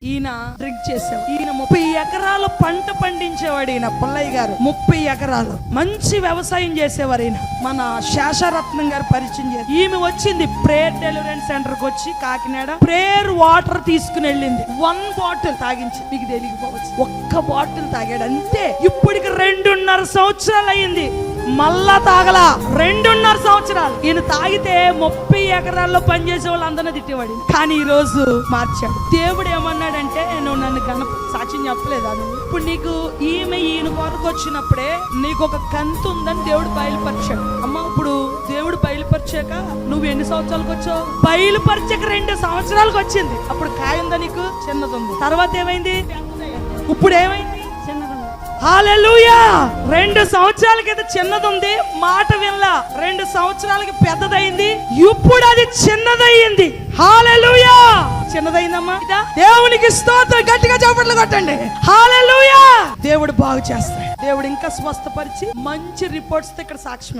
ఈయన డ్రింక్ చేసేవాడు. ఈయన 30 ఎకరాలు పంట పండించేవాడు. ఈయన పుల్లయ్య గారు 30 ఎకరాలు మంచి వ్యవసాయం చేసేవారు. ఈయన మన శేషరత్నం గారు పరిచయం చేశారు. ఈమె వచ్చింది ప్రేయర్ డెలివరెన్స్ సెంటర్ కి వచ్చి కాకినాడ ప్రేయర్ వాటర్ తీసుకుని వెళ్ళింది. 1 బాటిల్ తాగించి, మీకు తెలియకపోవచ్చు, 1 బాటిల్ తాగాడు అంతే. ఇప్పటికి 2.5 సంవత్సరాలు అయింది, మళ్ళా తాగలా. 2.5 సంవత్సరాలు. ఈయన తాగితే 30 ఎకరాల్లో పనిచేసే వాళ్ళు అందరినీ తిట్టేవాడు. కానీ ఈ రోజు మార్చాడు. దేవుడు ఏమన్నాడంటే, నువ్వు నన్ను సాక్ష్యం చెప్పలేదా నువ్వు? ఇప్పుడు నీకు ఈయన కొరకు వచ్చినప్పుడే నీకు ఒక కంతు ఉందని దేవుడు బయలుపరిచాడు. అమ్మ, ఇప్పుడు దేవుడు బయలుపరిచాక నువ్వు ఎన్ని సంవత్సరాలకు వచ్చావు? బయలుపరిచాక 2 సంవత్సరాలకు వచ్చింది. అప్పుడు కాయ ఉందా నీకు? చిన్నది ఉంది. తర్వాత ఏమైంది? ఇప్పుడు ఏమైంది? హల్లెలూయా. 2 సంవత్సరాల కింద చిన్నదుంది, మాట వినలా. 2 సంవత్సరాలకి పెద్దదైంది, ఇప్పుడు అది చిన్నదయ్యింది. హల్లెలూయా. చిన్నదైందమ్మా. దేవునికి స్తోత్రం. గట్టిగా చప్పట్లు కొట్టండి. హల్లెలూయా. దేవుడు బాగు చేస్తాడు. దేవుడు ఇంకా స్వస్థపరిచి మంచి రిపోర్ట్స్ తో ఇక్కడ సాక్ష్యం